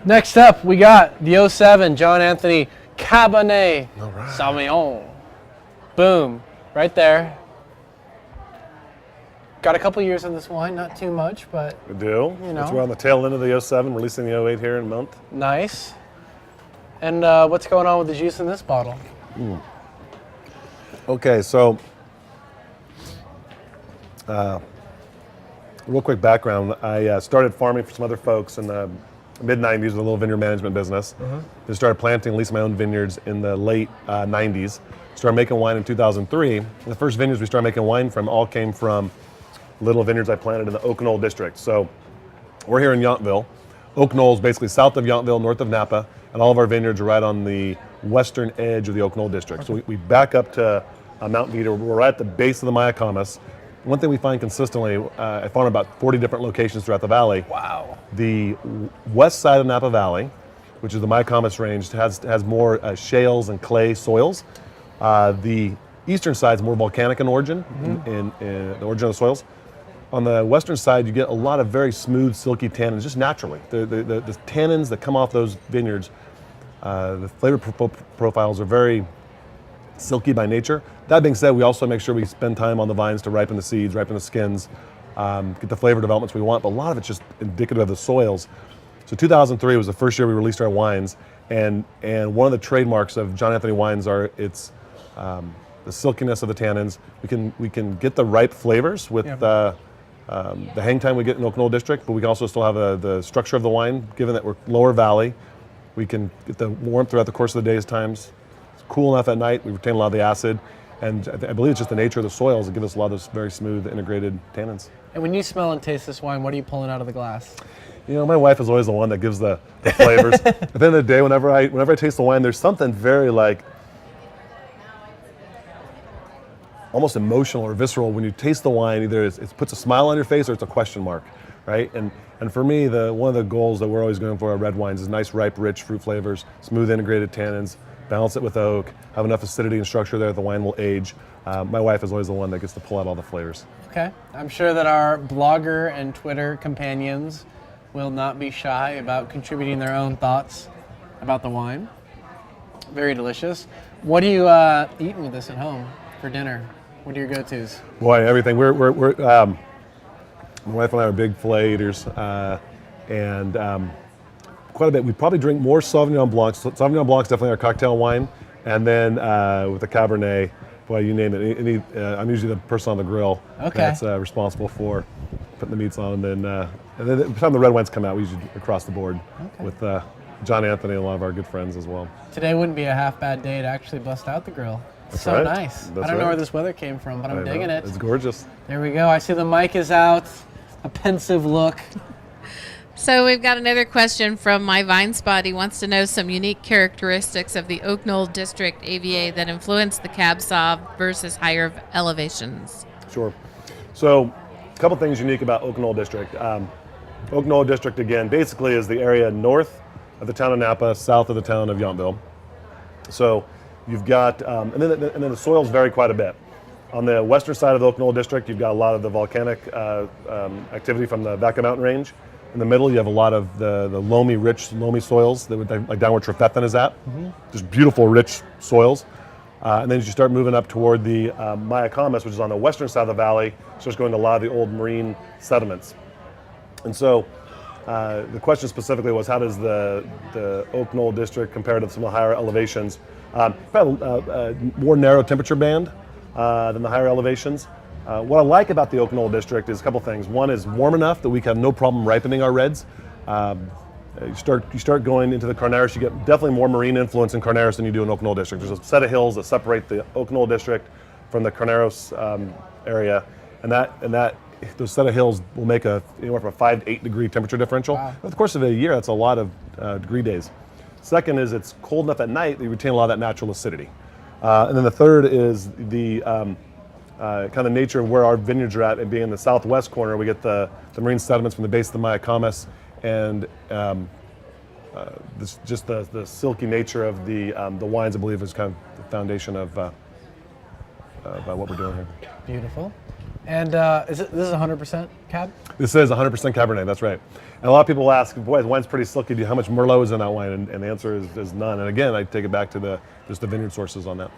Next up, we got the 07 John Anthony Cabernet Sauvignon. Boom, right there. Got a couple years on this wine, not too much, but We do. You know. We're on the tail end of the 07, releasing the 08 here in a month. nice. And what's going on with the juice in this bottle? Okay, so real quick background. I started farming for some other folks in the mid-90s with a little vineyard management business. Then started planting, leasing my own vineyards in the late 90s. Started making wine in 2003. And the first vineyards we started making wine from all came from little vineyards I planted in the Oak Knoll district. So we're here in Yountville. Oak Knoll is basically south of Yountville, north of Napa, and all of our vineyards are right on the western edge of the Oak Knoll district. So we back up to Mount Veeder. We're right at the base of the Mayacamas. One thing we find consistently, I found about 40 different locations throughout the valley. Wow. The west side of Napa Valley, which is the Mayacamas range, has more shales and clay soils. The eastern side is more volcanic in origin, in the origin of the soils. On the western side, you get a lot of very smooth, silky tannins, just naturally. The tannins that come off those vineyards, the flavor profiles are very silky by nature. That being said, we also make sure we spend time on the vines to ripen the seeds, ripen the skins, get the flavor developments we want, but a lot of it's just indicative of the soils. So 2003 was the first year we released our wines, and one of the trademarks of John Anthony wines are its the silkiness of the tannins. We can get the ripe flavors with the hang time we get in Oak Knoll district, but we can also still have the structure of the wine, given that we're lower valley. We can get the warmth throughout the course of the day's times. It's cool enough at night. We retain a lot of the acid, and I believe it's just the nature of the soils that give us a lot of those very smooth, integrated tannins. And when you smell and taste this wine, what are you pulling out of the glass? You know, my wife is always the one that gives the flavors. At the end of the day, whenever I taste the wine, there's something very almost emotional or visceral when you taste the wine. Either it puts a smile on your face or it's a question mark, right? And for me, one of the goals that we're always going for our red wines is nice, ripe, rich fruit flavors, smooth, integrated tannins, balance it with oak, have enough acidity and structure there that the wine will age. My wife is always the one that gets to pull out all the flavors. Okay. I'm sure that our blogger and Twitter companions will not be shy about contributing their own thoughts about the wine. Very delicious. What are you eating with this at home for dinner? What are your go-tos? Boy, everything. We're my wife and I are big filet eaters, and quite a bit. We probably drink more Sauvignon Blancs. Sauvignon Blanc's definitely our cocktail wine, and then with the Cabernet, boy, you name it. I'm usually the person on the grill that's responsible for putting the meats on, and then by the time the red wines come out, we usually across the board with John Anthony and a lot of our good friends as well. Today wouldn't be a half bad day to actually bust out the grill. That's so right. nice. That's I don't know right. where this weather came from, but I'm digging it. It's gorgeous. There we go. I see the mic is out. A pensive look. So we've got another question from My Vine Spot. He wants to know some unique characteristics of the Oak Knoll District AVA that influence the Cab Sauv versus higher elevations. Sure. So a couple things unique about Oak Knoll District. Oak Knoll District, again, basically is the area north of the town of Napa, south of the town of Yountville. So you've got, and then the soils vary quite a bit. On the western side of the Oak Knoll District, you've got a lot of the volcanic activity from the Vaca Mountain Range. In the middle, you have a lot of the loamy, rich, loamy soils, that like down where Trefethen is at. Just beautiful, rich soils. And then as you start moving up toward the Mayacamas, which is on the western side of the valley, it starts going to a lot of the old marine sediments. And so the question specifically was, how does the Oak Knoll District compare to some of the higher elevations? Probably more narrow temperature band than the higher elevations. What I like about the Oak Knoll District is a couple things. One is warm enough that we can have no problem ripening our reds. You start going into the Carnaris, you get definitely more marine influence in Carnaris than you do in Oak Knoll District. There's a set of hills that separate the Oak Knoll District from the Carnaris area, and those set of hills will make anywhere from a 5 to 8 degree temperature differential. Wow. Over the course of a year, that's a lot of degree days. Second is it's cold enough at night that you retain a lot of that natural acidity. And then the third is the kind of nature of where our vineyards are at, and being in the southwest corner, we get the marine sediments from the base of the Mayacamas, and just the silky nature of the wines, I believe, is kind of the foundation of what we're doing here. Beautiful. And this is 100% cab? This is 100% Cabernet, that's right. And a lot of people ask, boy, the wine's pretty silky. How much Merlot is in that wine? And the answer is none. And again, I take it back to just the vineyard sources on that.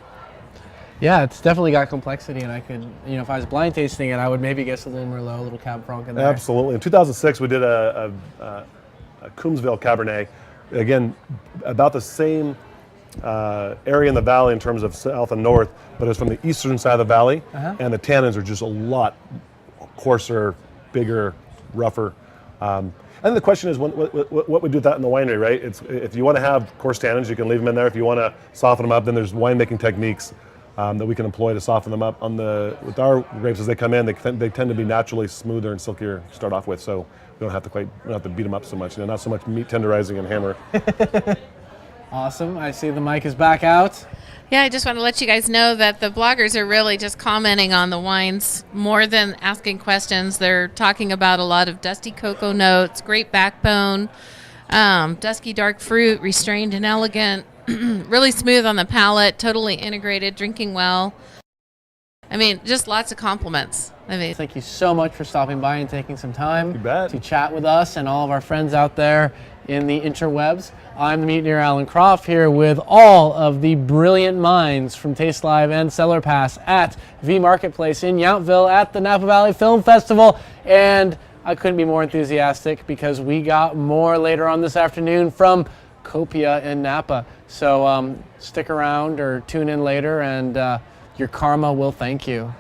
Yeah, it's definitely got complexity, and I could, if I was blind tasting it, I would maybe guess a little Merlot, a little Cab Franc in there. Absolutely. In 2006, we did a Coombsville Cabernet. Again, about the same area in the valley in terms of south and north, but it's from the eastern side of the valley, and the tannins are just a lot coarser, bigger, rougher. And the question is, what we do with that in the winery, right? If you want to have coarse tannins, you can leave them in there. If you want to soften them up, then there's winemaking techniques that we can employ to soften them up. With our grapes as they come in, they tend to be naturally smoother and silkier to start off with, so we don't have to beat them up so much. Not so much meat tenderizing and hammer. Awesome. I see the mic is back out. Yeah, I just want to let you guys know that the bloggers are really just commenting on the wines more than asking questions. They're talking about a lot of dusty cocoa notes, great backbone, dusky dark fruit, restrained and elegant, really smooth on the palate, totally integrated, drinking well. I mean, just lots of compliments. Thank you so much for stopping by and taking some time to chat with us and all of our friends out there in the interwebs. I'm the Mutineer Alan Kropf here with all of the brilliant minds from Taste Live and CellarPass at V Marketplace in Yountville at the Napa Valley Film Festival. And I couldn't be more enthusiastic because we got more later on this afternoon from Copia in Napa. So stick around or tune in later and your karma will thank you.